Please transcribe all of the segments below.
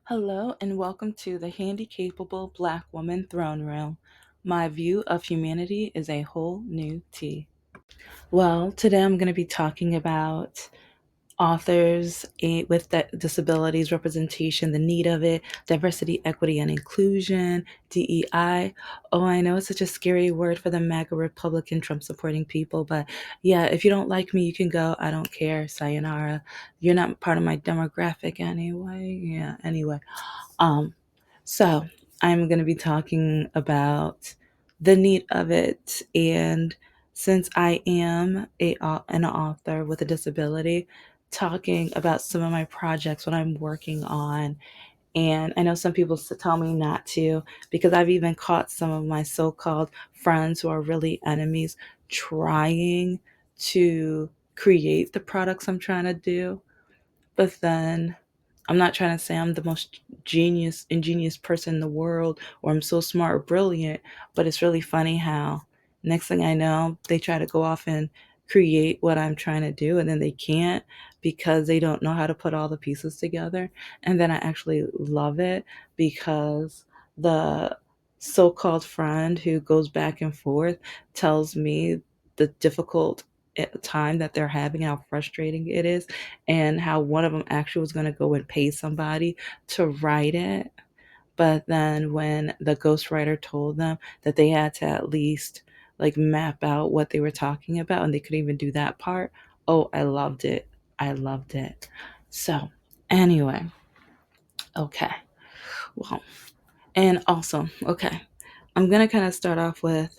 Hello and welcome to the Handicapable Black Woman Throne Room. My view of humanity is a whole new tea. Well, today I'm going to be talking about authors with disabilities representation, the need of it, diversity, equity, and inclusion, DEI. Oh, I know it's such a scary word for the MAGA Republican Trump supporting people, but yeah, if you don't like me, you can go. I don't care. Sayonara. You're not part of my demographic anyway. Yeah, anyway. Um, so I'm going to be talking about the need of it. And since I am an author with a disability, talking about some of my projects, what I'm working on. And I know some people tell me not to because I've even caught some of my so called friends who are really enemies trying to create the products I'm trying to do. But then I'm not trying to say I'm the most ingenious person in the world or I'm so smart or brilliant, but it's really funny how next thing I know, they try to go off and create what I'm trying to do and then they can't because they don't know how to put all the pieces together. And then I actually love it because the so called friend who goes back and forth tells me the difficult time that they're having, how frustrating it is, and how one of them actually was going to go and pay somebody to write it. But then when the ghostwriter told them that they had to at least like map out what they were talking about and they couldn't even do that part, oh, I loved it. I loved it. So, anyway, okay. Well, and also, okay, I'm going to kind of start off with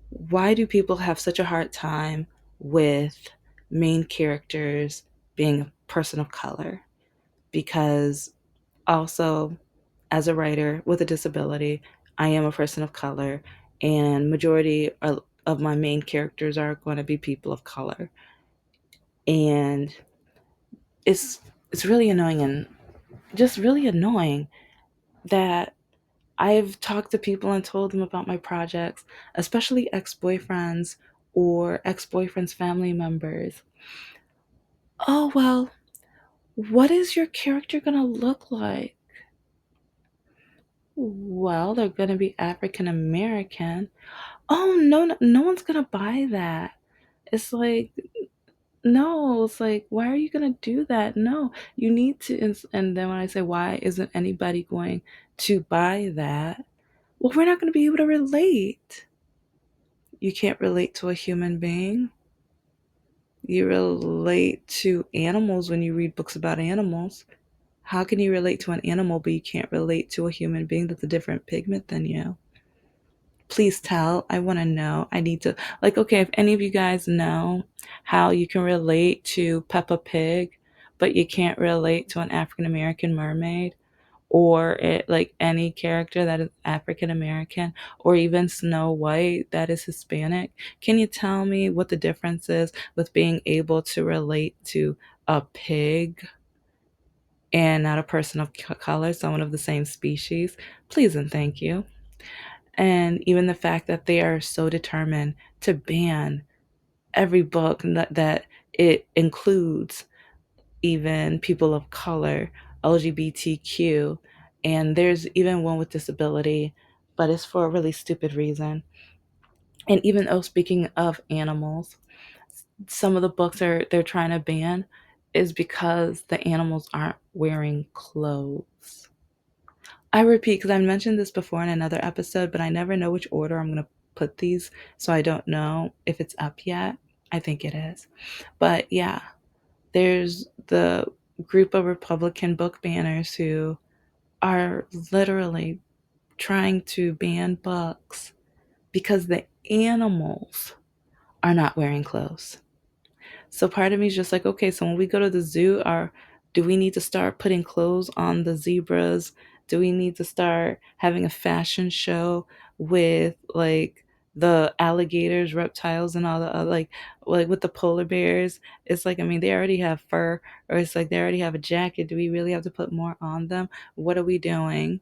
why do people have such a hard time with main characters being a person of color? Because also, as a writer with a disability, I am a person of color, and majority of my main characters are going to be people of color, and it's it's really annoying and just really annoying that I've talked to people and told them about my projects, especially ex-boyfriends or ex-boyfriends' family members. Oh, well, what is your character going to look like? Well, they're going to be African American. Oh, no, no, no one's going to buy that. It's like, no, it's like, why are you going to do that? No, you need to. And then when I say, why isn't anybody going to buy that? Well, we're not going to be able to relate. You can't relate to a human being. You relate to animals when you read books about animals. How can you relate to an animal, but you can't relate to a human being that's a different pigment than you? Please tell. I want to know. I need to, like, okay, if any of you guys know how you can relate to Peppa Pig, but you can't relate to an African American mermaid, or like any character that is African American, or even Snow White that is Hispanic, can you tell me what the difference is with being able to relate to a pig and not a person of color, someone of the same species? Please and thank you. And even the fact that they are so determined to ban every book that it includes even people of color, LGBTQ, and there's even one with disability, but it's for a really stupid reason. And even though, speaking of animals, some of the books they're trying to ban is because the animals aren't wearing clothes. I repeat, because I mentioned this before in another episode, but I never know which order I'm going to put these, so I don't know if it's up yet. I think it is. But yeah, there's the group of Republican book banners who are literally trying to ban books because the animals are not wearing clothes. So part of me is just like, okay, so when we go to the zoo, do we need to start putting clothes on the zebras? Do we need to start having a fashion show with like the alligators, reptiles, and all the other, like with the polar bears? It's like, I mean, they already have fur, or it's like they already have a jacket. Do we really have to put more on them? What are we doing?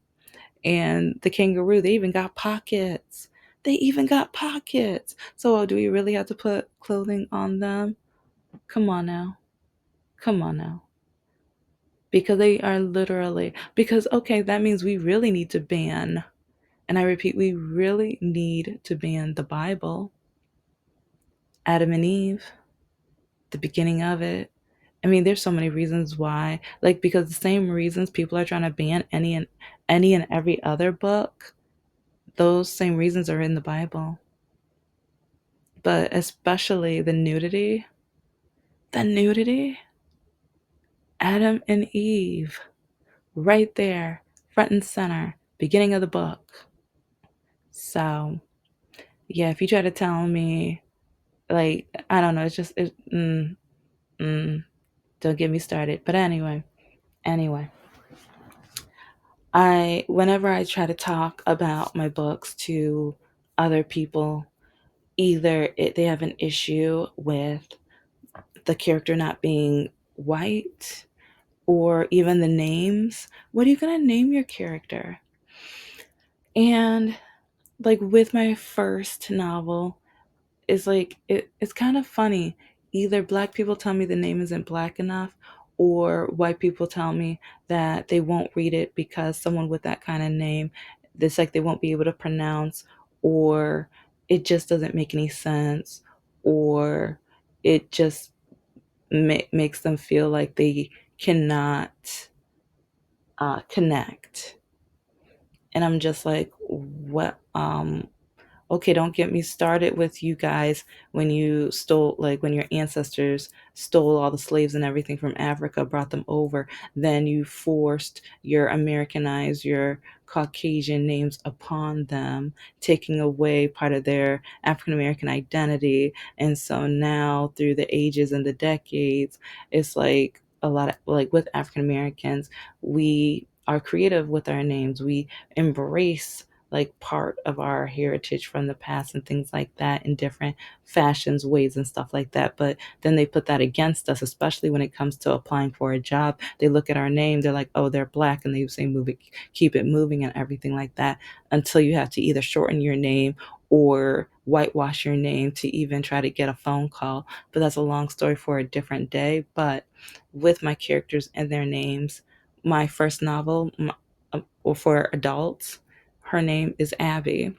And the kangaroo, they even got pockets. They even got pockets. So do we really have to put clothing on them? Come on now. Come on now. because they are literally, because, okay, that means we really need to ban, and I repeat, we really need to ban the Bible, Adam and Eve, the beginning of it. I mean, there's so many reasons why. Like, because the same reasons people are trying to ban any and every other book, those same reasons are in the Bible. But especially the nudity, the nudity, Adam and Eve, right there, front and center, beginning of the book. So, yeah, if you try to tell me, like, I don't know, it's just, mm, don't get me started. But anyway, whenever I try to talk about my books to other people, either they have an issue with the character not being white, or even the names. What are you going to name your character? And like with my first novel, it's like it's kind of funny. Either black people tell me the name isn't black enough, or white people tell me that they won't read it because someone with that kind of name, it's like they won't be able to pronounce, or it just doesn't make any sense, or it just makes them feel like they cannot connect. And I'm just like, what? Okay, don't get me started with you guys when you stole, like when your ancestors stole all the slaves and everything from Africa, brought them over. Then you forced your Americanized, your Caucasian names upon them, taking away part of their African American identity. And so now, through the ages and the decades, it's like a lot of, like with African Americans, we are creative with our names. We embrace like part of our heritage from the past and things like that in different fashions, ways, and stuff like that. But then they put that against us, especially when it comes to applying for a job. They look at our name, they're like, oh, they're black, and they say move it, keep it moving, and everything like that, until you have to either shorten your name or whitewash your name to even try to get a phone call. But that's a long story for a different day. But with my characters and their names, my first novel, or for adults, her name is Abby.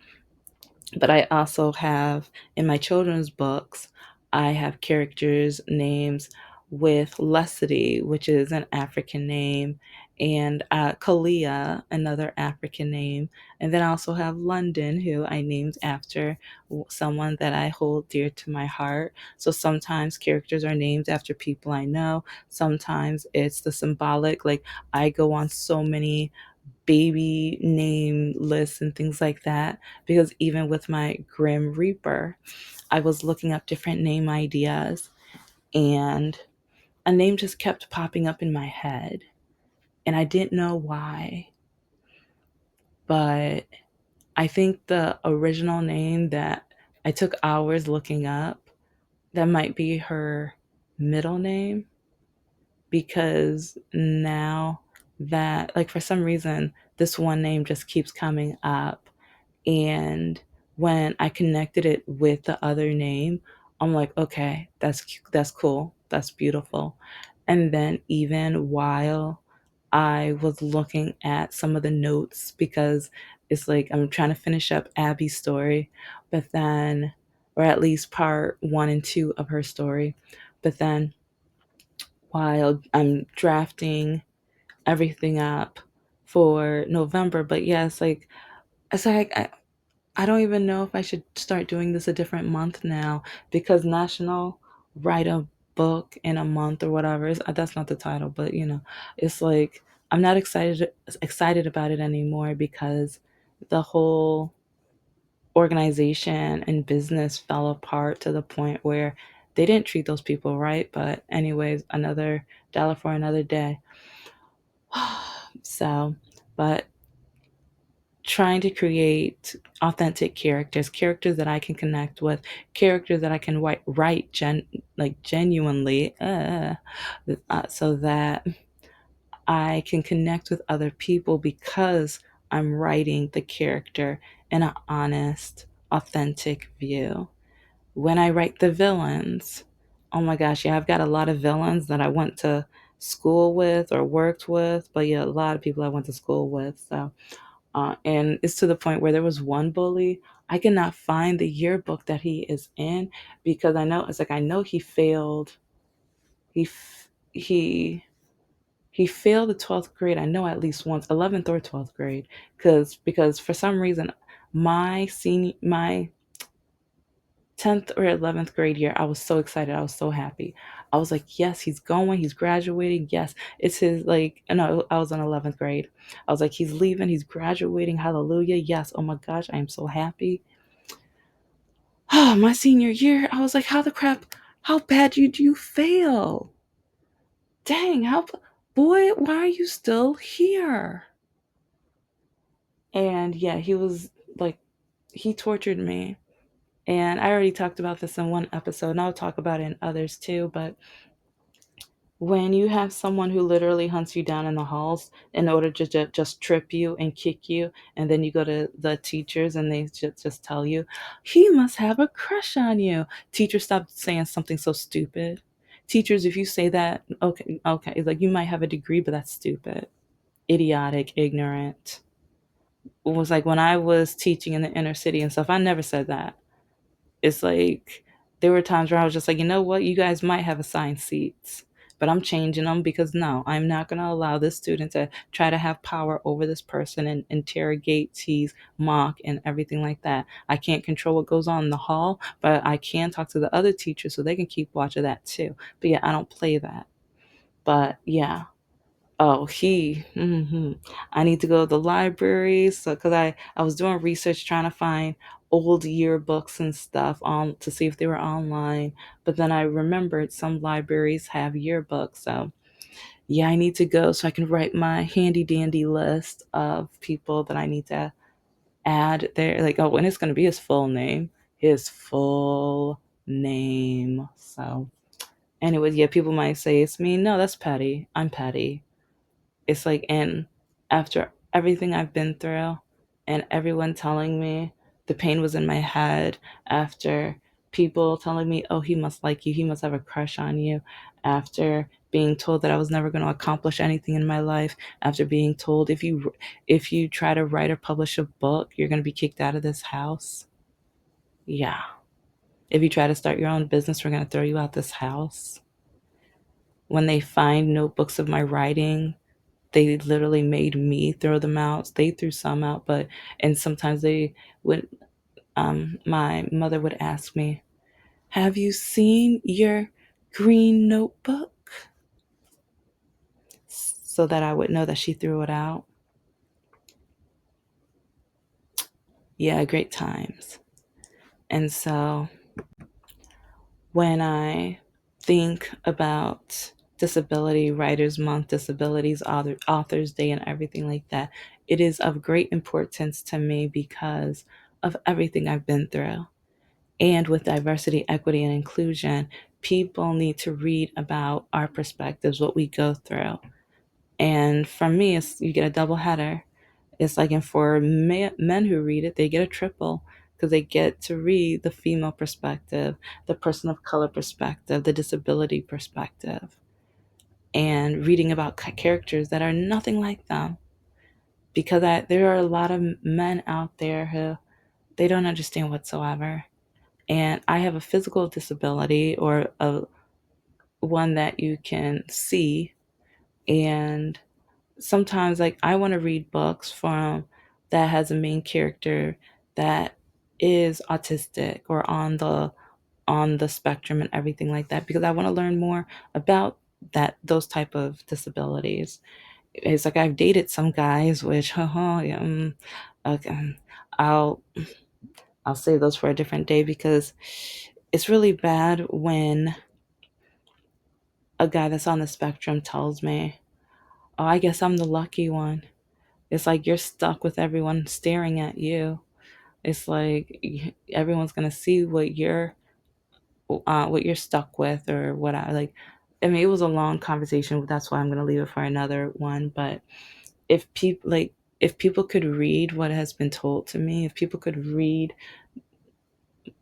But I also have, in my children's books, I have characters' names with Leslie, which is an African name, and Kalia, another African name. And then I also have London, who I named after someone that I hold dear to my heart. So sometimes characters are named after people I know. Sometimes it's the symbolic, like I go on so many baby name lists and things like that, because even with my Grim Reaper, I was looking up different name ideas, and a name just kept popping up in my head, and I didn't know why. But I think the original name that I took hours looking up, that might be her middle name, because now that, like, for some reason this one name just keeps coming up. And when I connected it with the other name, I'm like, okay, that's cool, that's beautiful. And then even while I was looking at some of the notes, because it's like I'm trying to finish up Abby's story, but then, or at least part one and two of her story, but then while I'm drafting everything up for November, but yeah, it's like I don't even know if I should start doing this a different month now, because National Write a Book in a Month or whatever is, that's not the title, but it's like I'm not excited about it anymore, because the whole organization and business fell apart to the point where they didn't treat those people right. But anyways, another dollar for another day. So, but trying to create authentic characters that I can connect with, characters that I can write like genuinely, so that I can connect with other people, because I'm writing the character in an honest, authentic view. When I write the villains, oh my gosh, yeah, I've got a lot of villains that I want to school with or worked with, but yeah, a lot of people I went to school with. So, and it's to the point where there was one bully. I cannot find the yearbook that he is in because I know it's like I know he failed. He he failed the 12th grade. I know at least once, 11th or 12th grade, because for some reason my 10th or 11th grade year, I was so excited. I was so happy. I was like, yes, he's going, he's graduating. Yes, it's his, like, no, I was in 11th grade. I was like, he's leaving, he's graduating. Hallelujah. Yes. Oh my gosh, I am so happy. My senior year, I was like, how the crap, how bad did you fail? Dang, boy, why are you still here? And yeah, he was like, he tortured me. And I already talked about this in one episode, and I'll talk about it in others too. But when you have someone who literally hunts you down in the halls in order to just trip you and kick you, and then you go to the teachers and they just tell you, he must have a crush on you. Teachers, stop saying something so stupid. Teachers, if you say that, okay, okay, like you might have a degree, but that's stupid, idiotic, ignorant. It was like when I was teaching in the inner city and stuff, I never said that. It's like there were times where I was just like, you know what, you guys might have assigned seats, but I'm changing them because no, I'm not going to allow this student to try to have power over this person and interrogate, tease, mock, and everything like that. I can't control what goes on in the hall, but I can talk to the other teachers so they can keep watch of that too. But yeah, I don't play that. But yeah, oh, I need to go to the library. So, because I was doing research trying to find old yearbooks and stuff on to see if they were online. But then I remembered some libraries have yearbooks. So, yeah, I need to go so I can write my handy dandy list of people that I need to add there. Like, oh, and it's going to be his full name. His full name. So, anyways, yeah, people might say it's me. No, that's petty. I'm petty. It's like, and after everything I've been through and everyone telling me the pain was in my head, after people telling me, oh, he must like you, he must have a crush on you, after being told that I was never going to accomplish anything in my life, after being told if you try to write or publish a book, you're going to be kicked out of this house. Yeah. If you try to start your own business, we're going to throw you out this house. When they find notebooks of my writing, they literally made me throw them out. They threw some out, but and sometimes they would. My mother would ask me, "Have you seen your green notebook?" So that I would know that she threw it out. Yeah, great times. And so when I think about Disability Writers Month, Disabilities Authors Day, and everything like that, it is of great importance to me because of everything I've been through. And with diversity, equity, and inclusion, people need to read about our perspectives, what we go through. And for me, it's you get a double header. It's like, and for men who read it, they get a triple because they get to read the female perspective, the person of color perspective, the disability perspective, and reading about characters that are nothing like them. Because there are a lot of men out there who they don't understand whatsoever. And I have a physical disability or a one that you can see, and sometimes like I want to read books from that has a main character that is autistic or on the spectrum and everything like that because I want to learn more about that those type of disabilities. It's like I've dated some guys which yeah, okay, I'll I'll save those for a different day because it's really bad when a guy that's on the spectrum tells me, "Oh, I guess I'm the lucky one." It's like you're stuck with everyone staring at you. It's like everyone's gonna see what you're stuck with or what I like. I mean, it was a long conversation. That's why I'm gonna leave it for another one. But if people could read what has been told to me, if people could read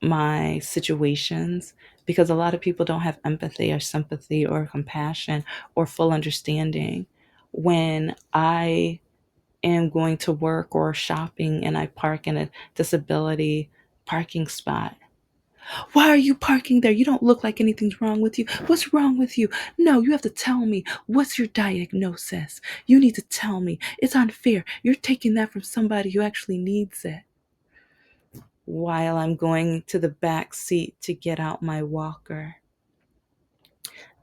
my situations, because a lot of people don't have empathy or sympathy or compassion or full understanding. When I am going to work or shopping and I park in a disability parking spot, why are you parking there? You don't look like anything's wrong with you. What's wrong with you? No, you have to tell me. What's your diagnosis? You need to tell me. It's unfair. You're taking that from somebody who actually needs it. While I'm going to the back seat to get out my walker.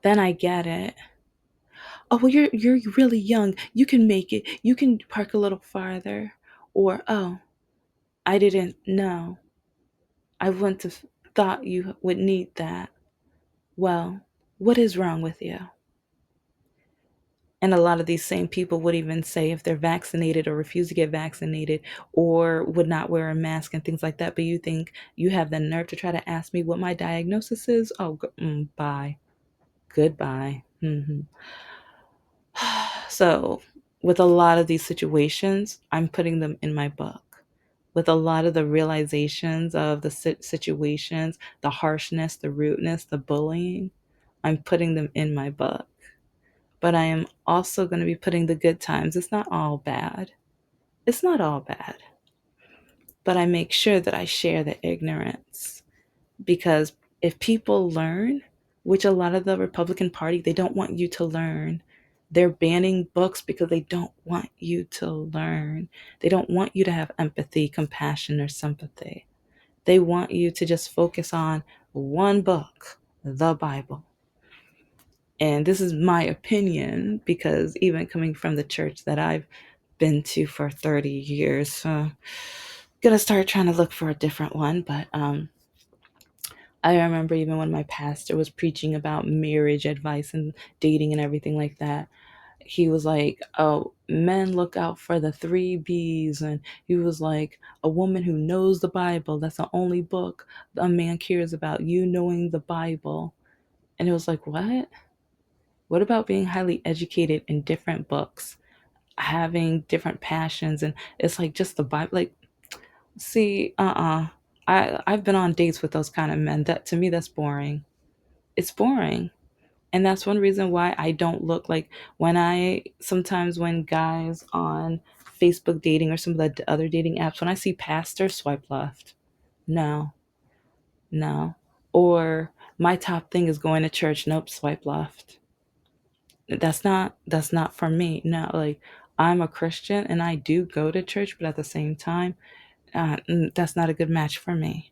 Then I get it. Oh, well, you're really young. You can make it. You can park a little farther. Or, oh, I didn't know. I wouldn't have thought you would need that. Well, what is wrong with you? And a lot of these same people would even say if they're vaccinated or refuse to get vaccinated or would not wear a mask and things like that. But you think you have the nerve to try to ask me what my diagnosis is? Oh, bye. Goodbye. So, with a lot of these situations, I'm putting them in my book. With a lot of the realizations of the situations, the harshness, the rudeness, the bullying, I'm putting them in my book. But I am also going to be putting the good times. It's not all bad. It's not all bad. But I make sure that I share the ignorance. Because if people learn, which a lot of the Republican Party, they don't want you to learn. They're banning books because they don't want you to learn. They don't want you to have empathy, compassion, or sympathy. They want you to just focus on one book, the Bible. And this is my opinion because even coming from the church that I've been to for 30 years, gonna start trying to look for a different one. But I remember even when my pastor was preaching about marriage advice and dating and everything like that, he was like, oh, men look out for the three B's. And he was like, a woman who knows the Bible, that's the only book a man cares about, you knowing the Bible. And it was like, what? What about being highly educated in different books, having different passions? And it's like just the Bible. Like, see, I've been on dates with those kind of men. That to me, that's boring. It's boring. And that's one reason why I don't look like sometimes when guys on Facebook dating or some of the other dating apps, when I see pastor, swipe left. No, no. Or my top thing is going to church. Nope, swipe left. That's not for me. No, like I'm a Christian and I do go to church, but at the same time, that's not a good match for me.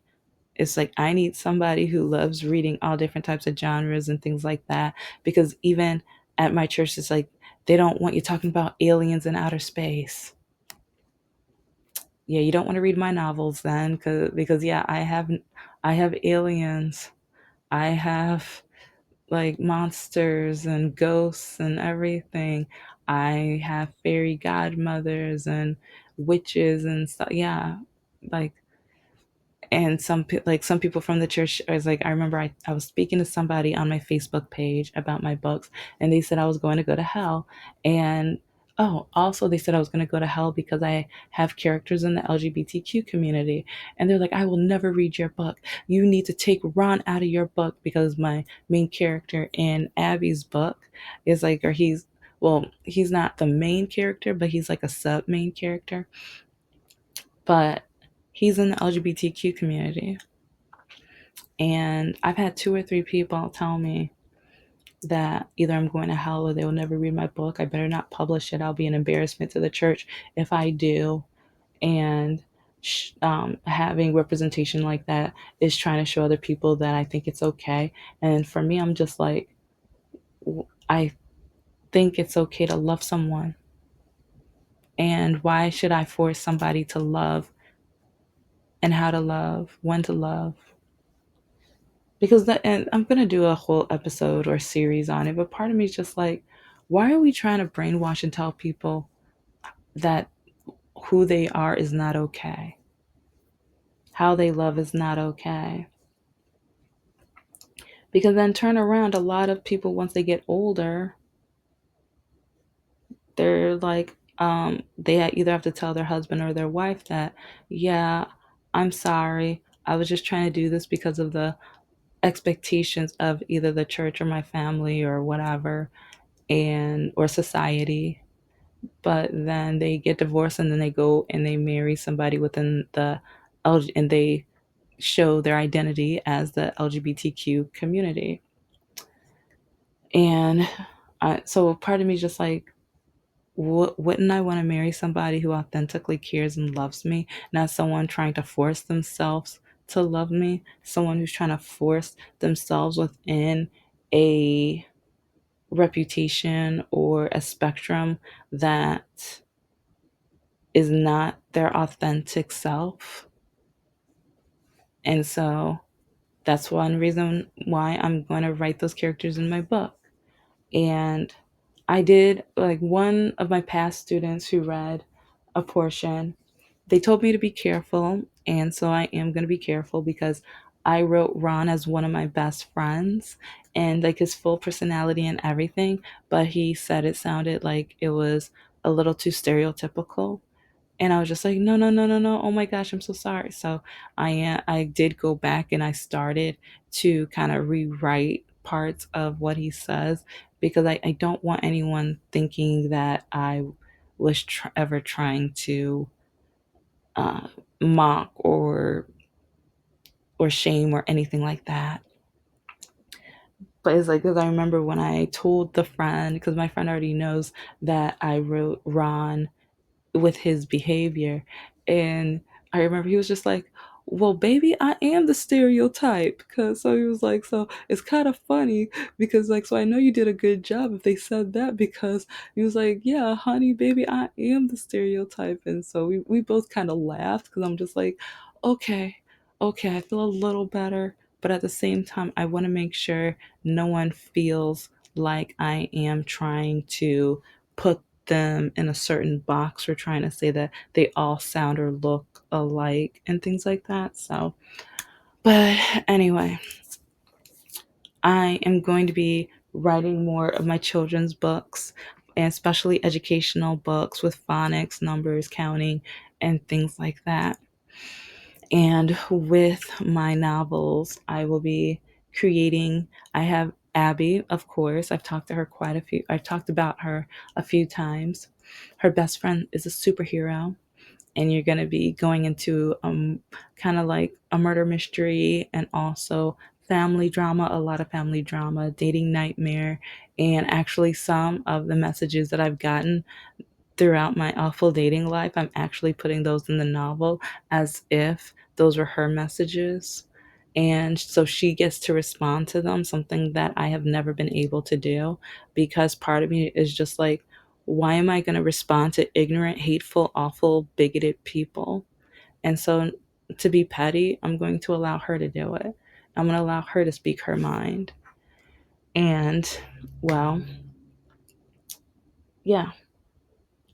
It's like I need somebody who loves reading all different types of genres and things like that. Because even at my church, it's like they don't want you talking about aliens in outer space. Yeah, you don't want to read my novels then, because yeah, I have aliens. I have like monsters and ghosts and everything. I have fairy godmothers and witches and stuff. Yeah, like and some people from the church I was like I remember I was speaking to somebody on my Facebook page about my books and they said I was going to go to hell and oh also they said I was going to go to hell because I have characters in the LGBTQ community and they're like I will never read your book. You need to take Ron out of your book because my main character in Abby's book is like or he's not the main character but he's like a sub main character but he's in the LGBTQ community. And I've had two or three people tell me that either I'm going to hell or they will never read my book. I better not publish it. I'll be an embarrassment to the church if I do. And having representation like that is trying to show other people that I think it's okay. And for me, I'm just like, I think it's okay to love someone. And why should I force somebody to love and how to love, when to love? Because that and I'm gonna do a whole episode or series on it, but part of me is just like, why are we trying to brainwash and tell people that who they are is not okay? How they love is not okay. Because then turn around, a lot of people once they get older, they're like, they either have to tell their husband or their wife that, yeah, I'm sorry. I was just trying to do this because of the expectations of either the church or my family or whatever, and or society. But then they get divorced and then they go and they marry somebody within the and they show their identity as the LGBTQ community. And so part of me is just like, wouldn't I want to marry somebody who authentically cares and loves me, not someone trying to force themselves to love me, someone who's trying to force themselves within a reputation or a spectrum that is not their authentic self. And so that's one reason why I'm going to write those characters in my book. And I did, like, one of my past students who read a portion, they told me to be careful. And so I am going to be careful because I wrote Ron as one of my best friends and like his full personality and everything. But he said it sounded like it was a little too stereotypical. And I was just like, no, no, no, no, no. Oh my gosh, I'm so sorry. So I did go back and I started to kind of rewrite parts of what he says because I don't want anyone thinking that I was ever trying to uh, mock or shame or anything like that. But it's like, because I remember when I told the friend, because my friend already knows that I wrote Ron with his behavior. And I remember he was just like, well, baby, I am the stereotype. Cause so he was like, so it's kind of funny because like, so I know you did a good job if they said that because he was like, yeah, honey, baby, I am the stereotype. And so we both kind of laughed because I'm just like, okay, okay, I feel a little better. But at the same time, I want to make sure no one feels like I am trying to put them in a certain box or trying to say that they all sound or look alike and things like that. So, but anyway, I am going to be writing more of my children's books, and especially educational books with phonics, numbers, counting, and things like that. And with my novels, I will be creating, I have Abby, of course. I've talked about her a few times. Her best friend is a superhero, and you're going to be going into kind of like a murder mystery and also family drama, a lot of family drama, dating nightmare, and actually some of the messages that I've gotten throughout my awful dating life, I'm actually putting those in the novel as if those were her messages. And so she gets to respond to them, something that I have never been able to do because part of me is just like, why am I going to respond to ignorant, hateful, awful, bigoted people? And so to be petty, I'm going to allow her to do it. I'm going to allow her to speak her mind. And well, yeah,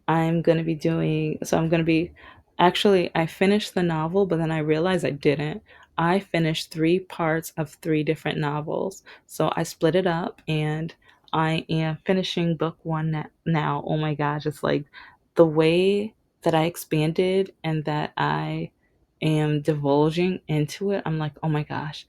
I'm going to be doing, so I'm going to be, actually, I finished the novel, but then I realized I didn't. I finished three parts of three different novels. So I split it up and I am finishing book one now. Oh my gosh, it's like the way that I expanded and that I am divulging into it. I'm like, oh my gosh,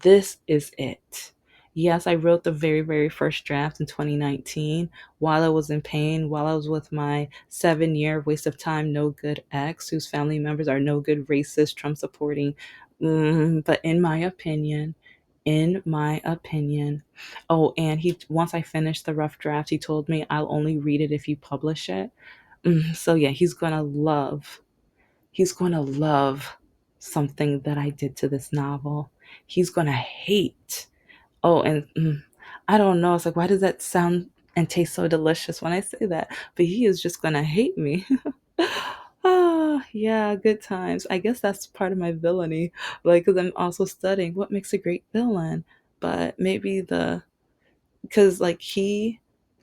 this is it. Yes, I wrote the very, very first draft in 2019 while I was in pain, while I was with my 7 year waste of time, no good ex, whose family members are no good, racist, Trump supporting. But in my opinion, oh, and he, once I finished the rough draft, he told me I'll only read it if you publish it. So yeah, he's gonna love something that I did to this novel. He's gonna hate. Oh, and I don't know. It's like, why does that sound and taste so delicious when I say that? But he is just gonna hate me. Ah, yeah, good times. I guess that's part of my villainy, like, because I'm also studying what makes a great villain. But maybe because like he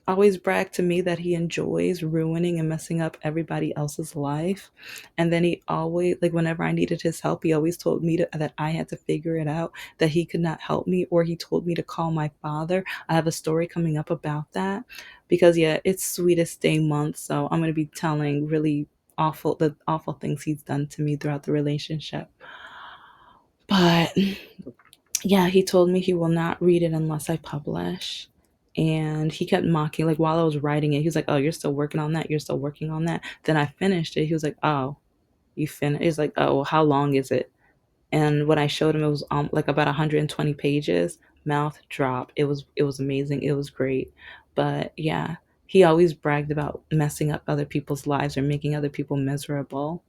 always bragged to me that he enjoys ruining and messing up everybody else's life, and then he always, like, whenever I needed his help, he always told me that I had to figure it out, that he could not help me, or he told me to call my father. I have a story coming up about that because yeah, it's sweetest day month, so I'm going to be telling really the awful things he's done to me throughout the relationship. But yeah, he told me he will not read it unless I publish. And he kept mocking, like while I was writing it, he was like, "Oh, you're still working on that? You're still working on that?" Then I finished it. He was like, "Oh, you finished?" He's like, "Oh, well, how long is it?" And when I showed him, it was like about 120 pages. Mouth drop. It was amazing. It was great. But yeah, he always bragged about messing up other people's lives or making other people miserable,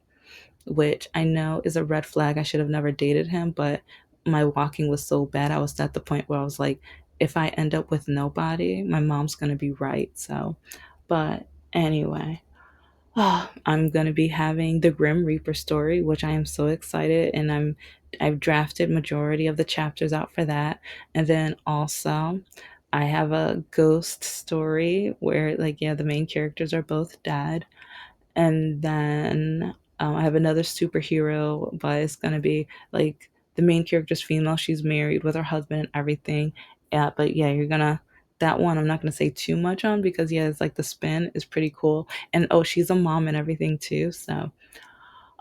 which I know is a red flag. I should have never dated him, but my walking was so bad. I was at the point where I was like, if I end up with nobody, my mom's going to be right. So, but anyway, I'm going to be having the Grim Reaper story, which I am so excited, and I've drafted majority of the chapters out for that. And then also I have a ghost story where, like, yeah, the main characters are both dead. And then I have another superhero, but it's gonna be like the main character's female. She's married with her husband and everything. Yeah, but yeah, you're gonna that one. I'm not gonna say too much on because yeah, it's like the spin is pretty cool, and oh, she's a mom and everything too. So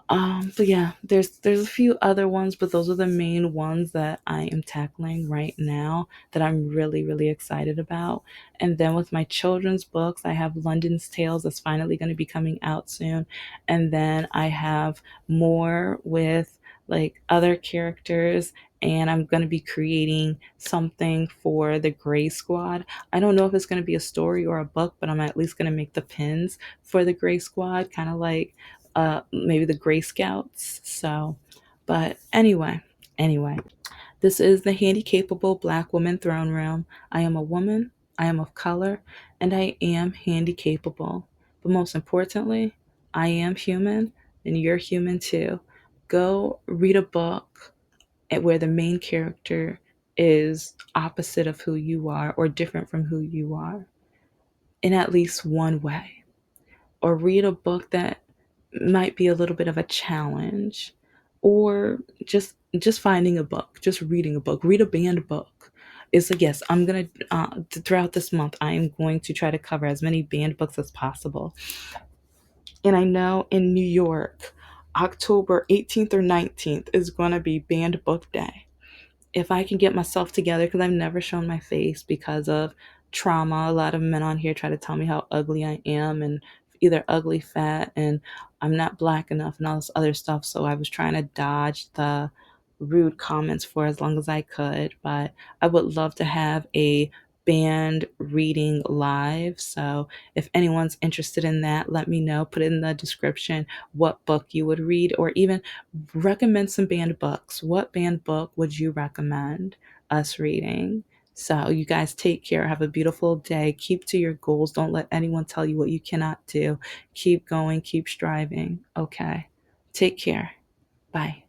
but yeah, there's a few other ones, but those are the main ones that I am tackling right now that I'm really really excited about. And then with my children's books, I have London's Tales that's finally going to be coming out soon, and then I have more with like other characters. And I'm going to be creating something for the Gray Squad. I don't know if it's going to be a story or a book, but I'm at least going to make the pins for the Gray Squad, kind of like maybe the Gray Scouts. So, but anyway, this is the Handicapable Black Woman Throne Room. I am a woman, I am of color, and I am handicapable. But most importantly, I am human, and you're human too. Go read a book where the main character is opposite of who you are or different from who you are in at least one way, or read a book that might be a little bit of a challenge, or just finding a book, just reading a book, read a banned book. It's like, yes, I'm gonna throughout this month I am going to try to cover as many banned books as possible. And I know in New York, October 18th or 19th is going to be banned book day. If I can get myself together, because I've never shown my face because of trauma. A lot of men on here try to tell me how ugly I am, and either ugly, fat, and I'm not black enough, and all this other stuff. So I was trying to dodge the rude comments for as long as I could. But I would love to have a band reading live. So if anyone's interested in that, let me know. Put it in the description what book you would read, or even recommend some banned books. What banned book would you recommend us reading? So, you guys take care. Have a beautiful day. Keep to your goals. Don't let anyone tell you what you cannot do. Keep going. Keep striving. Okay. Take care. Bye.